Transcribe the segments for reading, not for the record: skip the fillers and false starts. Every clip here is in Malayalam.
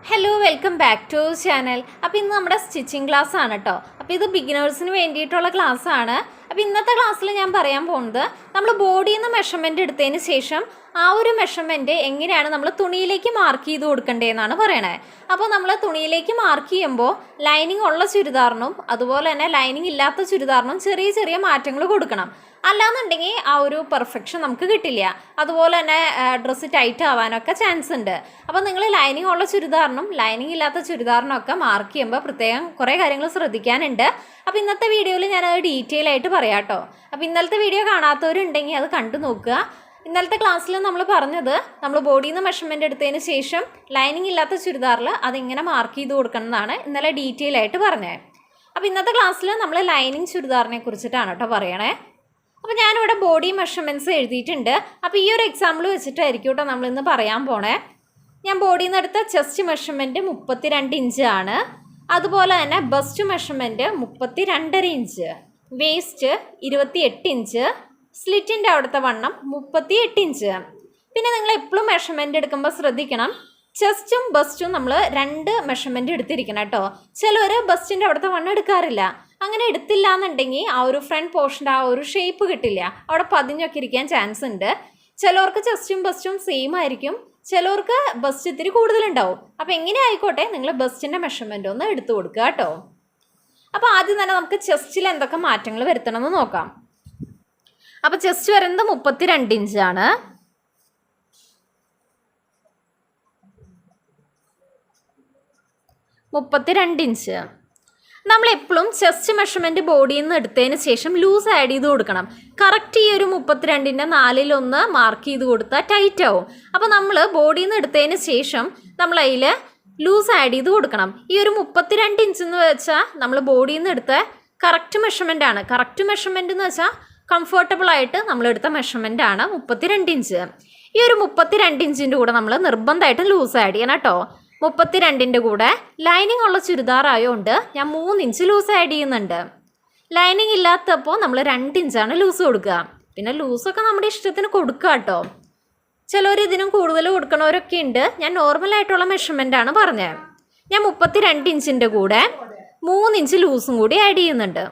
Hello welcome back to channel. അപ്പോൾ ഇന്ന് നമ്മുടെ സ്റ്റിച്ചിങ് ക്ലാസ് ആണ് കേട്ടോ. അപ്പോൾ ഇത് ബിഗിനേഴ്സിന് വേണ്ടിയിട്ടുള്ള ക്ലാസ് ആണ്. അപ്പോൾ ഇന്നത്തെ ക്ലാസ്സിൽ ഞാൻ പറയാൻ പോകുന്നത് നമ്മൾ ബോഡിയിൽ നിന്ന് മെഷർമെൻറ്റ് എടുത്തതിന് ശേഷം ആ ഒരു മെഷർമെൻറ്റ് എങ്ങനെയാണ് നമ്മൾ തുണിയിലേക്ക് മാർക്ക് ചെയ്ത് കൊടുക്കേണ്ടതെന്നാണ് പറയണേ. അപ്പോൾ നമ്മൾ തുണിയിലേക്ക് മാർക്ക് ചെയ്യുമ്പോൾ ലൈനിങ് ഉള്ള ചുരിദാറിനും അതുപോലെ തന്നെ ലൈനിങ് ഇല്ലാത്ത ചുരിദാറിനും ചെറിയ ചെറിയ മാറ്റങ്ങൾ കൊടുക്കണം. അല്ലാന്നുണ്ടെങ്കിൽ ആ ഒരു പെർഫെക്ഷൻ നമുക്ക് കിട്ടില്ല. അതുപോലെ തന്നെ ഡ്രസ്സ് ടൈറ്റ് ആവാനൊക്കെ ചാൻസ് ഉണ്ട്. അപ്പോൾ നിങ്ങൾ ലൈനിങ് ഉള്ള ചുരിദാറിനും ലൈനിങ് ഇല്ലാത്ത ചുരിദാറിനൊക്കെ മാർക്ക് ചെയ്യുമ്പോൾ പ്രത്യേകം കുറേ കാര്യങ്ങൾ ശ്രദ്ധിക്കാനുണ്ട്. അപ്പോൾ ഇന്നത്തെ വീഡിയോയിൽ ഞാനത് ഡീറ്റെയിൽ ആയിട്ട് പറയാം കേട്ടോ. അപ്പോൾ ഇന്നലത്തെ വീഡിയോ കാണാത്തവരുണ്ടെങ്കിൽ അത് കണ്ടു നോക്കുക. ഇന്നലത്തെ ക്ലാസ്സിൽ നമ്മൾ പറഞ്ഞത് നമ്മൾ ബോഡിയിൽ നിന്ന് മെഷർമെൻറ്റ് എടുത്തതിന് ശേഷം ലൈനിങ് ഇല്ലാത്ത ചുരിദാറിൽ അതെങ്ങനെ മാർക്ക് ചെയ്ത് കൊടുക്കണം എന്നാണ് ഇന്നലെ ഡീറ്റെയിൽ ആയിട്ട് പറഞ്ഞത്. അപ്പോൾ ഇന്നത്തെ ക്ലാസ്സിൽ നമ്മൾ ലൈനിങ് ചുരിദാറിനെ കുറിച്ചിട്ടാണ് കേട്ടോ പറയണേ. അപ്പോൾ ഞാനിവിടെ ബോഡി മെഷർമെൻറ്റ്സ് എഴുതിയിട്ടുണ്ട്. അപ്പോൾ ഈ ഒരു എക്സാമ്പിൾ വെച്ചിട്ടായിരിക്കും കേട്ടോ നമ്മളിന്ന് പറയാൻ പോണേ. ഞാൻ ബോഡിയിൽ നിന്ന് എടുത്ത ചെസ്റ്റ് മെഷർമെൻറ്റ് 32 ഇഞ്ചാണ്. അതുപോലെ തന്നെ bust measurement 32.5 inch, waist 28 inch, സ്ലിറ്റിൻ്റെ അവിടുത്തെ വണ്ണം 38 ഇഞ്ച്. പിന്നെ നിങ്ങൾ എപ്പോഴും മെഷർമെൻറ്റ് എടുക്കുമ്പോൾ ശ്രദ്ധിക്കണം, ചെസ്റ്റും ബസ്റ്റും നമ്മൾ 2 മെഷർമെൻറ്റ് എടുത്തിരിക്കണം കേട്ടോ. ചിലർ ബസ്റ്റിൻ്റെ അവിടുത്തെ വണ്ണം എടുക്കാറില്ല. അങ്ങനെ എടുത്തില്ല എന്നുണ്ടെങ്കിൽ ആ ഒരു ഫ്രണ്ട് പോർഷൻ്റെ ആ ഒരു ഷേപ്പ് കിട്ടില്ല, അവിടെ പതിഞ്ഞൊക്കെ ഇരിക്കാൻ ചാൻസ് ഉണ്ട്. ചിലവർക്ക് ചെസ്റ്റും ബസ്റ്റും സെയിം ആയിരിക്കും, ചിലവർക്ക് ബസ്റ്റ് ഇത്തിരി കൂടുതലുണ്ടാവും. അപ്പോൾ എങ്ങനെ ആയിക്കോട്ടെ നിങ്ങൾ ബസ്റ്റിൻ്റെ മെഷർമെൻറ്റ് ഒന്ന് എടുത്തു കൊടുക്കുക കേട്ടോ. അപ്പോൾ ആദ്യം തന്നെ നമുക്ക് ചെസ്റ്റിൽ എന്തൊക്കെ മാറ്റങ്ങൾ വരുത്തണമെന്ന് നോക്കാം. അപ്പോൾ ചെസ്റ്റ് വരുന്നത് 32 ഇഞ്ചാണ്. നമ്മളെപ്പോഴും ചെസ്റ്റ് മെഷർമെൻറ്റ് ബോഡിയിൽ നിന്ന് എടുത്തതിന് ശേഷം ലൂസ് ആഡ് ചെയ്ത് കൊടുക്കണം. കറക്റ്റ് ഈ ഒരു 32ൻ്റെ 4/1 മാർക്ക് ചെയ്ത് കൊടുത്താൽ ടൈറ്റ് ആവും. അപ്പോൾ നമ്മൾ ബോഡിയിൽ നിന്ന് എടുത്തതിന് ശേഷം നമ്മൾ അതിൽ ലൂസ് ആഡ് ചെയ്ത് കൊടുക്കണം. ഈ ഒരു 32 ഇഞ്ച് എന്ന് വെച്ചാൽ നമ്മൾ ബോഡിയിൽ നിന്ന് എടുത്ത കറക്റ്റ് മെഷർമെൻ്റ് ആണ്. കറക്റ്റ് മെഷർമെൻറ്റ് എന്ന് വെച്ചാൽ കംഫർട്ടബിളായിട്ട് നമ്മളെടുത്ത മെഷർമെൻ്റ് ആണ് 32 ഇഞ്ച്. ഈ ഒരു 32 ഇഞ്ചിൻ്റെ കൂടെ നമ്മൾ നിർബന്ധമായിട്ട് ലൂസ് ആഡ് ചെയ്യണം കേട്ടോ. 32ൻ്റെ കൂടെ ലൈനിങ് ഉള്ള ചുരിദാറായതുകൊണ്ട് ഞാൻ 3 ഇഞ്ച് ലൂസ് ആഡ് ചെയ്യുന്നുണ്ട്. ലൈനിങ് ഇല്ലാത്തപ്പോൾ നമ്മൾ 2 ഇഞ്ചാണ് ലൂസ് കൊടുക്കുക. പിന്നെ ലൂസൊക്കെ നമ്മുടെ ഇഷ്ടത്തിന് കൊടുക്കുക കേട്ടോ. ചിലർ ഇതിനും കൂടുതൽ കൊടുക്കണവരൊക്കെ ഉണ്ട്. ഞാൻ നോർമലായിട്ടുള്ള മെഷർമെൻ്റാണ് പറഞ്ഞത്. ഞാൻ 32 ഇഞ്ചിൻ്റെ കൂടെ 3 ഇഞ്ച് ലൂസും കൂടി ആഡ് ചെയ്യുന്നുണ്ട്.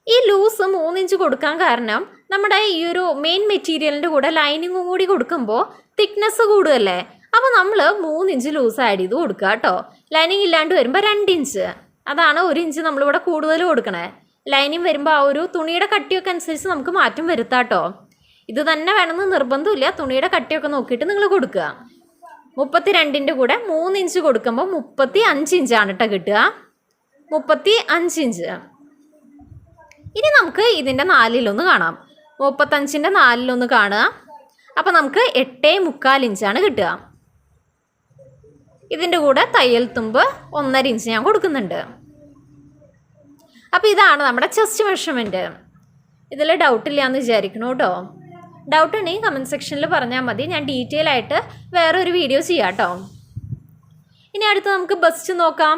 ഈ ലൂസ് 3 ഇഞ്ച് കൊടുക്കാൻ കാരണം നമ്മുടെ ഈ ഒരു മെയിൻ മെറ്റീരിയലിൻ്റെ കൂടെ ലൈനിങ്ങും കൂടി കൊടുക്കുമ്പോൾ തിക്നെസ് കൂടുകയല്ലേ. അപ്പോൾ നമ്മൾ 3 ഇഞ്ച് ലൂസ് ആഡ് ചെയ്ത് കൊടുക്കുക കേട്ടോ. ലൈനിങ് ഇല്ലാണ്ട് വരുമ്പോൾ 2 ഇഞ്ച്, അതാണ് 1 ഇഞ്ച് നമ്മളിവിടെ കൂടുതൽ കൊടുക്കണേ. ലൈനിങ് വരുമ്പോൾ ആ ഒരു തുണിയുടെ കട്ടിയൊക്കെ അനുസരിച്ച് നമുക്ക് മാറ്റം വരുത്താം കേട്ടോ. ഇത് തന്നെ വേണമെന്ന് നിർബന്ധമില്ല, തുണിയുടെ കട്ടിയൊക്കെ നോക്കിയിട്ട് നിങ്ങൾ കൊടുക്കുക. 32ൻ്റെ കൂടെ 3 ഇഞ്ച് കൊടുക്കുമ്പോൾ 35 ഇഞ്ചാണ് കേട്ടോ കിട്ടുക. 35 ഇഞ്ച്. ഇനി നമുക്ക് ഇതിൻ്റെ 4/1 കാണാം. 35ൻ്റെ 4/1 കാണുക. അപ്പോൾ നമുക്ക് 8.25 ഇഞ്ചാണ് കിട്ടുക. ഇതിൻ്റെ കൂടെ തയ്യൽ തുമ്പ് 1.5 ഇഞ്ച് ഞാൻ കൊടുക്കുന്നുണ്ട്. അപ്പോൾ ഇതാണ് നമ്മുടെ ചെസ്റ്റ് മെഷർമെൻറ്റ്. ഇതിൽ ഡൗട്ടില്ല എന്ന് വിചാരിക്കണം കേട്ടോ. ഡൗട്ട് ഉണ്ടെങ്കിൽ കമൻറ്റ് സെക്ഷനിൽ പറഞ്ഞാൽ മതി, ഞാൻ ഡീറ്റെയിൽ ആയിട്ട് വേറൊരു വീഡിയോ ചെയ്യാം കേട്ടോ. ഇനി അടുത്ത് നമുക്ക് ബസ്റ്റ് നോക്കാം.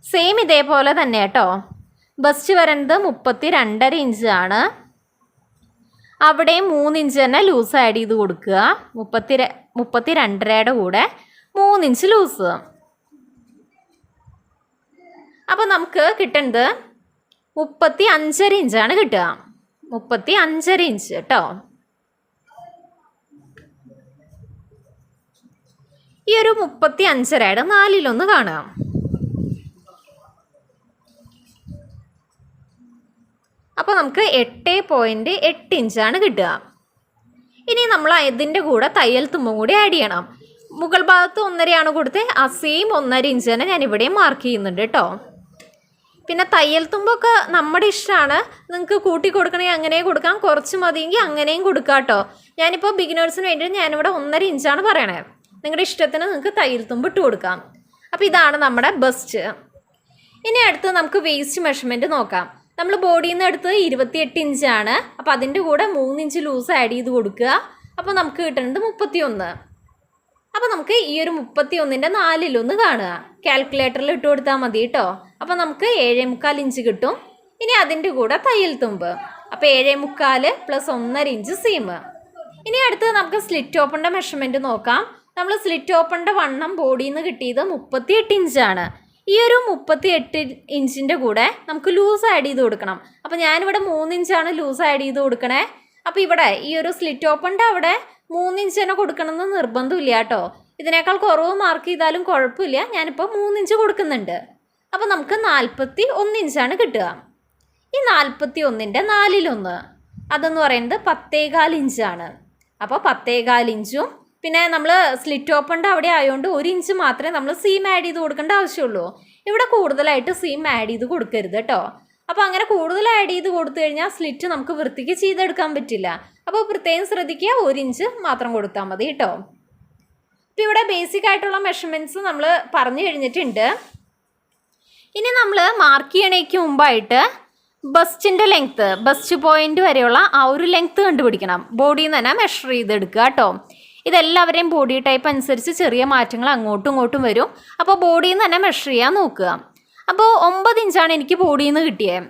സെയിം ഇതേപോലെ തന്നെ കേട്ടോ. ബസ്റ്റ് വരുന്നത് 32.5 ഇഞ്ചാണ്. അവിടെ 3 ഇഞ്ച് തന്നെ ലൂസ് ആഡ് ചെയ്ത് കൊടുക്കുക. 32.5യുടെ കൂടെ 3 ഇഞ്ച് ലൂസ്. അപ്പോൾ നമുക്ക് കിട്ടുന്നത് 35.5 ഇഞ്ചാണ് കിട്ടുക. 35.5 ഇഞ്ച് കേട്ടോ. ഈ ഒരു 35.5യുടെ 4/1 കാണുക. അപ്പോൾ നമുക്ക് 8.8 ഇഞ്ചാണ് കിട്ടുക. ഇനി നമ്മൾ ഇതിൻ്റെ കൂടെ തയ്യൽ തുമ്പും കൂടി ആഡ് ചെയ്യണം. മുകൾ ഭാഗത്ത് 1.5 കൊടുത്ത് ആ സെയിം 1.5 ഇഞ്ച് തന്നെ ഞാൻ ഇവിടെയും മാർക്ക് ചെയ്യുന്നുണ്ട് കേട്ടോ. പിന്നെ തയ്യൽ തുമ്പൊക്കെ നമ്മുടെ ഇഷ്ടമാണ്, നിങ്ങൾക്ക് കൂട്ടി കൊടുക്കണമെങ്കിൽ അങ്ങനെ കൊടുക്കാം, കുറച്ച് മതിയെങ്കിൽ അങ്ങനെയും കൊടുക്കാം കേട്ടോ. ഞാനിപ്പോൾ ബിഗിനേഴ്സിന് വേണ്ടിയിട്ട് ഞാനിവിടെ 1.5 ഇഞ്ചാണ് പറയണേ. നിങ്ങളുടെ ഇഷ്ടത്തിന് നിങ്ങൾക്ക് തയ്യൽ തുമ്പ് ഇട്ട് കൊടുക്കാം. അപ്പോൾ ഇതാണ് നമ്മുടെ ബസ്റ്റ്. ഇനി അടുത്ത് നമുക്ക് വേസ്റ്റ് മെഷർമെൻറ്റ് നോക്കാം. നമ്മൾ ബോഡിയിൽ നിന്ന് എടുത്ത് 28 ഇഞ്ചാണ്. അപ്പോൾ അതിൻ്റെ കൂടെ 3 ഇഞ്ച് ലൂസ് ആഡ് ചെയ്ത് കൊടുക്കുക. അപ്പോൾ നമുക്ക് കിട്ടുന്നത് 31. അപ്പോൾ നമുക്ക് ഈ ഒരു 31ൻ്റെ 4/1 കാണുക. കാൽക്കുലേറ്ററിൽ ഇട്ട് കൊടുത്താൽ മതി കേട്ടോ. അപ്പോൾ നമുക്ക് 7.25 ഇഞ്ച് കിട്ടും. ഇനി അതിൻ്റെ കൂടെ തയ്യൽ തുമ്പ്. അപ്പോൾ 7.25 + 1.5 ഇഞ്ച് സീം. ഇനി അടുത്ത് നമുക്ക് സ്ലിറ്റ് ഓപ്പണിൻ്റെ മെഷർമെൻറ്റ് നോക്കാം. നമ്മൾ സ്ലിറ്റ് ഓപ്പണിൻ്റെ വണ്ണം ബോഡിയിൽ നിന്ന് കിട്ടിയത് 38 ഇഞ്ചാണ്. ഈ ഒരു 38 ഇഞ്ചിൻ്റെ കൂടെ നമുക്ക് ലൂസ് ആഡ് ചെയ്ത് കൊടുക്കണം. അപ്പോൾ ഞാനിവിടെ 3 ഇഞ്ചാണ് ലൂസ് ആഡ് ചെയ്ത് കൊടുക്കണേ. അപ്പോൾ ഇവിടെ ഈ ഒരു സ്ലിറ്റ് ഓപ്പണിൻ്റെ അവിടെ 3 ഇഞ്ച് തന്നെ കൊടുക്കണമെന്ന് നിർബന്ധമില്ല കേട്ടോ. ഇതിനേക്കാൾ കുറവ് മാർക്ക് ചെയ്താലും കുഴപ്പമില്ല. ഞാനിപ്പോൾ 3 ഇഞ്ച് കൊടുക്കുന്നുണ്ട്. അപ്പോൾ നമുക്ക് 41 ഇഞ്ചാണ് കിട്ടുക. ഈ 41ൻ്റെ 4/1 അതെന്ന് പറയുന്നത് 10.25 ഇഞ്ചാണ്. അപ്പോൾ 10.25 ഇഞ്ചും പിന്നെ നമ്മൾ സ്ലിറ്റ് ഓപ്പണിൻ്റെ അവിടെ ആയതുകൊണ്ട് 1 ഇഞ്ച് മാത്രമേ നമ്മൾ സീം ആഡ് ചെയ്ത് കൊടുക്കേണ്ട ആവശ്യമുള്ളൂ. ഇവിടെ കൂടുതലായിട്ട് സീം ആഡ് ചെയ്ത് കൊടുക്കരുത് കേട്ടോ. അപ്പോൾ അങ്ങനെ കൂടുതൽ ആഡ് ചെയ്ത് കൊടുത്തു കഴിഞ്ഞാൽ സ്ലിറ്റ് നമുക്ക് വൃത്തിക്ക് ചെയ്തെടുക്കാൻ പറ്റില്ല. അപ്പോൾ പ്രത്യേകം ശ്രദ്ധിക്കുക, 1 ഇഞ്ച് മാത്രം കൊടുത്താൽ മതി കേട്ടോ. ഇപ്പോൾ ഇവിടെ ബേസിക് ആയിട്ടുള്ള മെഷർമെൻറ്റ്സ് നമ്മൾ പറഞ്ഞു കഴിഞ്ഞിട്ടുണ്ട്. ഇനി നമ്മൾ മാർക്ക് ചെയ്യണേക്ക് മുമ്പായിട്ട് ബസ്റ്റിൻ്റെ ലെങ്ത്ത്, ബസ്റ്റ് പോയിൻ്റ് വരെയുള്ള ആ ഒരു ലെങ്ത്ത് കണ്ടുപിടിക്കണം. ബോഡിയിൽ നിന്ന് തന്നെ മെഷർ ചെയ്തെടുക്കുക കേട്ടോ. ഇതെല്ലാവരെയും ബോഡി ടൈപ്പ് അനുസരിച്ച് ചെറിയ മാറ്റങ്ങൾ അങ്ങോട്ടും ഇങ്ങോട്ടും വരും. അപ്പോൾ ബോഡിയിൽ നിന്ന് തന്നെ മെഷർ ചെയ്യാൻ നോക്കുക. അപ്പോൾ 9 ഇഞ്ചാണ് എനിക്ക് ബോഡിയിൽ നിന്ന് കിട്ടിയത്.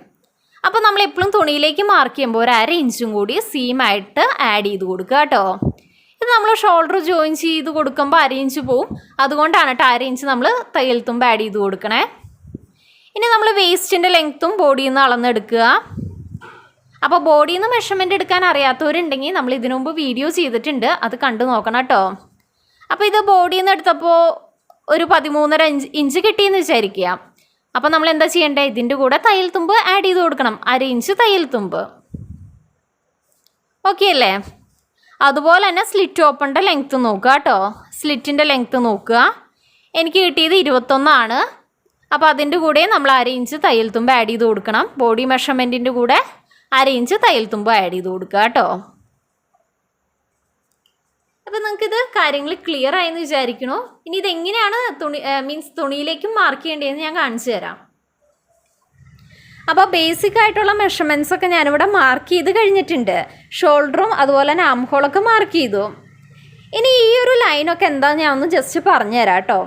അപ്പോൾ നമ്മൾ എപ്പോഴും തുണിയിലേക്ക് മാർക്ക് ചെയ്യുമ്പോൾ ഒരു 1/2 ഇഞ്ചും കൂടി സീമായിട്ട് ആഡ് ചെയ്ത് കൊടുക്കുക കേട്ടോ. ഇത് നമ്മൾ ഷോൾഡർ ജോയിൻ ചെയ്ത് കൊടുക്കുമ്പോൾ 1/2 ഇഞ്ച് പോവും. അതുകൊണ്ടാണ് കേട്ടോ 1/2 ഇഞ്ച് നമ്മൾ തയ്യൽ തുമ്പ് ആഡ് ചെയ്ത് കൊടുക്കണേ. ഇനി നമ്മൾ വേസ്റ്റിൻ്റെ ലെങ്ത്തും ബോഡിയിൽ നിന്ന് അളന്നെടുക്കുക. അപ്പോൾ ബോഡിയിൽ നിന്ന് മെഷർമെൻറ്റ് എടുക്കാൻ അറിയാത്തവരുണ്ടെങ്കിൽ നമ്മൾ ഇതിനു മുമ്പ് വീഡിയോ ചെയ്തിട്ടുണ്ട്, അത് കണ്ടു നോക്കണം കേട്ടോ. അപ്പോൾ ഇത് ബോഡിയിൽ നിന്ന് എടുത്തപ്പോൾ ഒരു 13.5 ഇഞ്ച് കിട്ടിയെന്ന് വിചാരിക്കുക. അപ്പോൾ നമ്മൾ എന്താ ചെയ്യേണ്ടത്? ഇതിൻ്റെ കൂടെ തയ്യൽ തുമ്പ് ആഡ് ചെയ്ത് കൊടുക്കണം, 1/2 ഇഞ്ച് തയ്യൽ തുമ്പ്. ഓക്കെ അല്ലേ? അതുപോലെ തന്നെ സ്ലിറ്റ് ഓപ്പണിൻ്റെ ലെങ്ത്ത് നോക്കുക കേട്ടോ. സ്ലിറ്റിൻ്റെ ലെങ്ത്ത് നോക്കുക. എനിക്ക് കിട്ടിയത് 21 അപ്പോൾ അതിൻ്റെ കൂടെ നമ്മൾ 1/2 ഇഞ്ച് തയ്യൽ തുമ്പ് ആഡ് ചെയ്ത് കൊടുക്കണം. ബോഡി മെഷർമെൻറ്റിൻ്റെ കൂടെ 1/2 ഇഞ്ച് തയ്യൽ തുമ്പ് ആഡ് ചെയ്ത് കൊടുക്കുക കേട്ടോ. അപ്പോൾ നിങ്ങൾക്കിത് കാര്യങ്ങൾ ക്ലിയർ ആയെന്ന് വിചാരിക്കണു. ഇനി ഇതെങ്ങനെയാണ് തുണിയിലേക്കും മാർക്ക് ചെയ്യേണ്ടതെന്ന് ഞാൻ കാണിച്ചു തരാം. അപ്പോൾ ബേസിക് ആയിട്ടുള്ള മെഷർമെൻറ്റ്സ് ഒക്കെ ഞാനിവിടെ മാർക്ക് ചെയ്ത് കഴിഞ്ഞിട്ടുണ്ട്. ഷോൾഡറും അതുപോലെ തന്നെ ആം ഹോളൊക്കെ മാർക്ക് ചെയ്തു. ഇനി ഈ ഒരു ലൈനൊക്കെ എന്താണെന്ന് ഞാൻ ഒന്ന് ജസ്റ്റ് പറഞ്ഞു തരാം കേട്ടോ.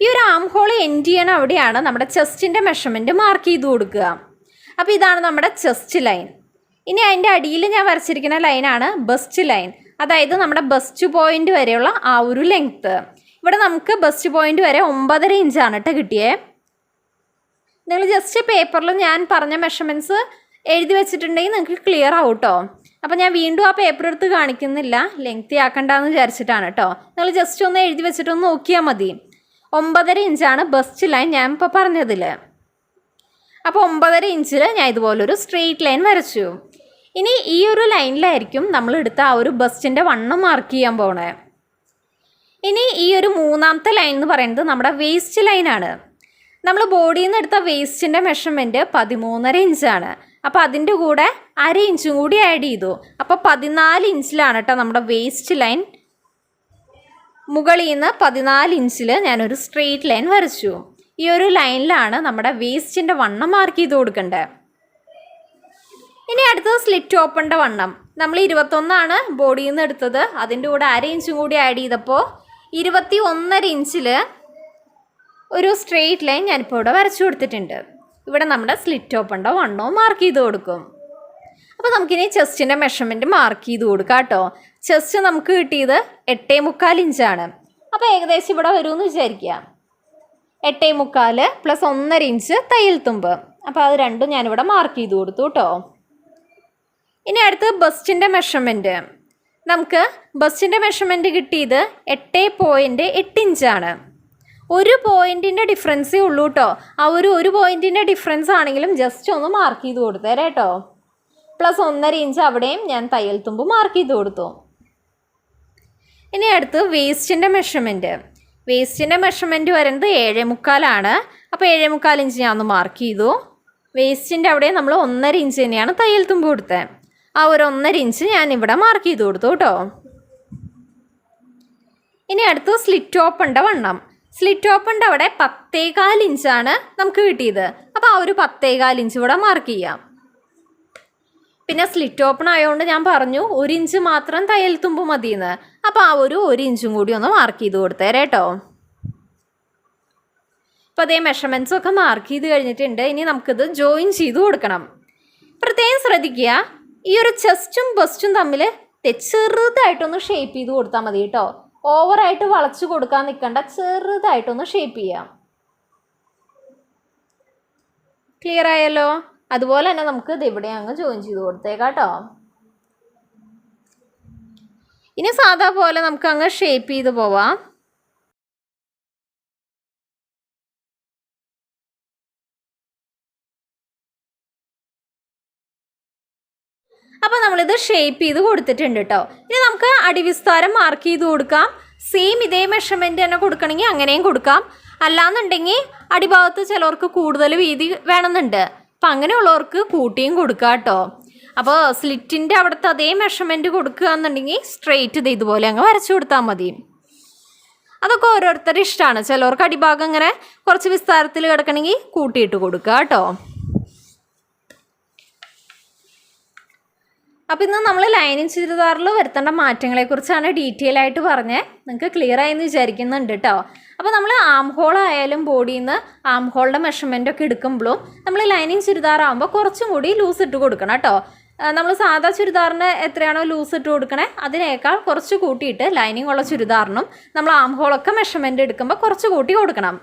ഈ ഒരു ആം ഹോൾ എൻഡ് ചെയ്യണ അവിടെയാണ് നമ്മുടെ ചെസ്റ്റിൻ്റെ മെഷർമെൻറ്റ് മാർക്ക് ചെയ്ത് കൊടുക്കുക. അപ്പോൾ ഇതാണ് നമ്മുടെ ചെസ്റ്റ് ലൈൻ. ഇനി അതിൻ്റെ അടിയിൽ ഞാൻ വരച്ചിരിക്കുന്ന ലൈനാണ് ബസ്റ്റ് ലൈൻ. അതായത് നമ്മുടെ ബസ്റ്റ് പോയിൻ്റ് വരെയുള്ള ആ ഒരു ലെങ്ത്ത്. ഇവിടെ നമുക്ക് ബസ്റ്റ് പോയിൻ്റ് വരെ 9.5 ഇഞ്ചാണ് കേട്ടോ കിട്ടിയേ. നിങ്ങൾ ജസ്റ്റ് പേപ്പറിൽ ഞാൻ പറഞ്ഞ മെഷർമെൻറ്റ്സ് എഴുതി വെച്ചിട്ടുണ്ടെങ്കിൽ നിങ്ങൾക്ക് ക്ലിയർ ആവും കേട്ടോ. അപ്പോൾ ഞാൻ വീണ്ടും ആ പേപ്പർ എടുത്ത് കാണിക്കുന്നില്ല, ലെങ്തി ആക്കണ്ടെന്ന് വിചാരിച്ചിട്ടാണ് കേട്ടോ. നിങ്ങൾ ജസ്റ്റ് ഒന്ന് എഴുതി വെച്ചിട്ടൊന്ന് നോക്കിയാൽ മതി. 9.5 ഇഞ്ചാണ് ബസ്റ്റ് ലൈൻ ഞാൻ ഇപ്പോൾ പറഞ്ഞതിൽ. അപ്പോൾ 9.5 ഇഞ്ചിൽ ഞാൻ ഇതുപോലൊരു സ്ട്രെയിറ്റ് ലൈൻ വരച്ചു. ഇനി ഈ ഒരു ലൈനിലായിരിക്കും നമ്മൾ എടുത്ത ആ ഒരു ബസ്റ്റിൻ്റെ വണ്ണം മാർക്ക് ചെയ്യാൻ പോണേ. ഇനി ഈ ഒരു മൂന്നാമത്തെ ലൈൻ എന്ന് പറയുന്നത് നമ്മുടെ വേസ്റ്റ് ലൈനാണ്. നമ്മൾ ബോഡിയിൽ നിന്ന് എടുത്ത വേസ്റ്റിൻ്റെ മെഷർമെൻറ്റ് 13.5 ഇഞ്ചാണ്. അപ്പോൾ അതിൻ്റെ കൂടെ 1/2 ഇഞ്ചും കൂടി ആഡ് ചെയ്തു. അപ്പോൾ 14 ഇഞ്ചിലാണ് കേട്ടോ നമ്മുടെ വേസ്റ്റ് ലൈൻ. മുകളിൽ നിന്ന് 14 ഇഞ്ചിൽ ഞാനൊരു സ്ട്രെയിറ്റ് ലൈൻ വരച്ചു. ഈ ഒരു ലൈനിലാണ് നമ്മുടെ വേസ്റ്റിൻ്റെ വണ്ണം മാർക്ക് ചെയ്ത് കൊടുക്കേണ്ടത്. ഇനി അടുത്തത് സ്ലിറ്റ് ഓപ്പണിൻ്റെ വണ്ണം. നമ്മൾ 21 ബോഡിയിൽ നിന്ന് എടുത്തത്. അതിൻ്റെ കൂടെ 1/2 ഇഞ്ചും കൂടി ആഡ് ചെയ്തപ്പോൾ 21.5 ഇഞ്ചിൽ ഒരു സ്ട്രെയിറ്റ് ലൈൻ ഞാനിപ്പോൾ ഇവിടെ വരച്ചു കൊടുത്തിട്ടുണ്ട്. ഇവിടെ നമ്മുടെ സ്ലിറ്റ് ഓപ്പണിൻ്റെ വണ്ണവും മാർക്ക് ചെയ്ത് കൊടുക്കും. അപ്പോൾ നമുക്കിനി ചെസ്റ്റിൻ്റെ മെഷർമെൻറ്റ് മാർക്ക് ചെയ്ത് കൊടുക്കാം കേട്ടോ. ചെസ്റ്റ് നമുക്ക് കിട്ടിയത് 8.25 ഇഞ്ചാണ്. അപ്പോൾ ഏകദേശം ഇവിടെ വരുമെന്ന് വിചാരിക്കുക. 8.25 + 1.5 ഇഞ്ച് തയ്യൽ തുമ്പ്. അപ്പോൾ അത് രണ്ടും ഞാനിവിടെ മാർക്ക് ചെയ്ത് കൊടുത്തു കേട്ടോ. ഇനി അടുത്ത് ബസ്റ്റിൻ്റെ മെഷർമെൻറ്റ്. നമുക്ക് ബസ്റ്റിൻ്റെ മെഷർമെൻറ്റ് കിട്ടിയത് 8.8 ഇഞ്ചാണ്. ഒരു പോയിൻറ്റിൻ്റെ ഡിഫറൻസേ ഉള്ളൂ കേട്ടോ. ആ ഒരു പോയിൻറ്റിൻ്റെ ഡിഫറൻസ് ആണെങ്കിലും ജസ്റ്റ് ഒന്ന് മാർക്ക് ചെയ്ത് കൊടുത്തേരെ കേട്ടോ. + 1.5 ഇഞ്ച് അവിടെയും ഞാൻ തയ്യൽ തുമ്പ് മാർക്ക് ചെയ്ത് കൊടുത്തു. ഇനി അടുത്ത് വേസ്റ്റിൻ്റെ മെഷർമെൻറ്റ്. വേസ്റ്റിൻ്റെ മെഷർമെൻറ്റ് വരുന്നത് 7.25. അപ്പോൾ 7.25 ഇഞ്ച് ഞാൻ ഒന്ന് മാർക്ക് ചെയ്തു. വേസ്റ്റിൻ്റെ അവിടെ നമ്മൾ 1.5 ഇഞ്ച് തന്നെയാണ് തയ്യൽ തുമ്പ് കൊടുത്തത്. ആ ഒരു 1.5 ഇഞ്ച് ഞാൻ ഇവിടെ മാർക്ക് ചെയ്ത് കൊടുത്തു കേട്ടോ. ഇനി അടുത്ത് സ്ലിറ്റ് ഓപ്പണിൻ്റെ വണ്ണം. സ്ലിറ്റ് ഓപ്പണിൻ്റെ അവിടെ 10.25 ഇഞ്ചാണ് നമുക്ക് കിട്ടിയത്. അപ്പോൾ ആ ഒരു 10.25 ഇഞ്ച് ഇവിടെ മാർക്ക് ചെയ്യാം. പിന്നെ സ്ലിറ്റ് ഓപ്പൺ ആയതുകൊണ്ട് ഞാൻ പറഞ്ഞു 1 ഇഞ്ച് മാത്രം തയ്യൽ തുമ്പ് മതിയെന്ന്. അപ്പോൾ ആ ഒരു 1 ഇഞ്ചും കൂടി ഒന്ന് മാർക്ക് ചെയ്ത് കൊടുത്തേരെ കേട്ടോ. അപ്പോൾ അതേ മെഷർമെൻറ്റ്സും ഒക്കെ മാർക്ക് ചെയ്ത് കഴിഞ്ഞിട്ടുണ്ട്. ഇനി നമുക്കിത് ജോയിൻ ചെയ്ത് കൊടുക്കണം. പ്രത്യേകം ശ്രദ്ധിക്കുക, ഈ ഒരു ചെസ്റ്റും ബസ്റ്റും തമ്മിൽ ചെറുതായിട്ടൊന്ന് ഷേപ്പ് ചെയ്ത് കൊടുത്താൽ മതി കേട്ടോ. ഓവറായിട്ട് വളച്ച് കൊടുക്കാൻ നിൽക്കണ്ട, ചെറുതായിട്ടൊന്ന് ഷേപ്പ് ചെയ്യാം. ക്ലിയർ ആയല്ലോ? അതുപോലെ തന്നെ നമുക്ക് ഇത് ഇവിടെ അങ്ങ് ജോയിൻ ചെയ്ത് കൊടുത്തേക്കാം കേട്ടോ. ഇനി സാധാ പോലെ നമുക്ക് അങ്ങ് ഷേപ്പ് ചെയ്ത് പോവാം. അപ്പോൾ നമ്മളിത് ഷേപ്പ് ചെയ്ത് കൊടുത്തിട്ടുണ്ട് കേട്ടോ. ഇനി നമുക്ക് അടിവിസ്താരം മാർക്ക് ചെയ്ത് കൊടുക്കാം. സെയിം ഇതേ മെഷർമെൻറ്റ് തന്നെ കൊടുക്കണമെങ്കിൽ അങ്ങനെയും കൊടുക്കാം. അല്ലാന്നുണ്ടെങ്കിൽ അടിഭാഗത്ത് ചിലവർക്ക് കൂടുതൽ വീതി വേണമെന്നുണ്ട്, അപ്പം അങ്ങനെയുള്ളവർക്ക് കൂട്ടിയും കൊടുക്കാം കേട്ടോ. അപ്പോൾ സ്ലിറ്റിൻ്റെ അവിടുത്തെ അതേ മെഷർമെൻറ്റ് കൊടുക്കുക എന്നുണ്ടെങ്കിൽ സ്ട്രെയിറ്റ് ഇത് ഇതുപോലെ അങ്ങ് വരച്ചു കൊടുത്താൽ മതി. അതൊക്കെ ഓരോരുത്തരുടെ ഇഷ്ടമാണ്. ചിലവർക്ക് അടിഭാഗം ഇങ്ങനെ കുറച്ച് വിസ്താരത്തിൽ കിടക്കണമെങ്കിൽ കൂട്ടിയിട്ട് കൊടുക്കുക കേട്ടോ. അപ്പോൾ ഇന്ന് നമ്മൾ ലൈനിങ് ചുരിദാറിൽ വരുത്തേണ്ട മാറ്റങ്ങളെക്കുറിച്ചാണ് ഡീറ്റെയിൽ ആയിട്ട് പറഞ്ഞത്. നിങ്ങൾക്ക് ക്ലിയർ ആയെന്ന് വിചാരിക്കുന്നുണ്ട് കേട്ടോ. അപ്പോൾ നമ്മൾ ആം ഹോൾ ആയാലും ബോഡിയിൽ നിന്ന് ആം ഹോളിൻ്റെ മെഷർമെൻറ്റൊക്കെ എടുക്കുമ്പോഴും നമ്മൾ ലൈനിങ് ചുരിദാറാകുമ്പോൾ കുറച്ചും കൂടി ലൂസ് ഇട്ട് കൊടുക്കണം കേട്ടോ. നമ്മൾ സാധാ ചുരിദാറിന് എത്രയാണോ ലൂസ് ഇട്ട് കൊടുക്കണേ അതിനേക്കാൾ കുറച്ച് കൂട്ടിയിട്ട് ലൈനിങ് ഉള്ള ചുരിദാറിനും നമ്മൾ ആം ഹോളൊക്കെ മെഷർമെൻറ്റ് എടുക്കുമ്പോൾ കുറച്ച് കൂട്ടി കൊടുക്കണം.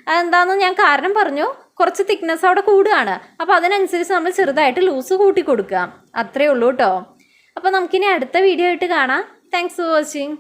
അതെന്താണെന്ന് ഞാൻ കാരണം പറഞ്ഞു. കുറച്ച് തിക്നെസ് അവിടെ കൂടുകയാണ്, അപ്പോൾ അതിനനുസരിച്ച് നമ്മൾ ചെറുതായിട്ട് ലൂസ് കൂട്ടി കൊടുക്കുക. അത്രയേ ഉള്ളൂ കേട്ടോ. അപ്പോൾ നമുക്കിനി അടുത്ത വീഡിയോ ആയിട്ട് കാണാം. Thanks for watching.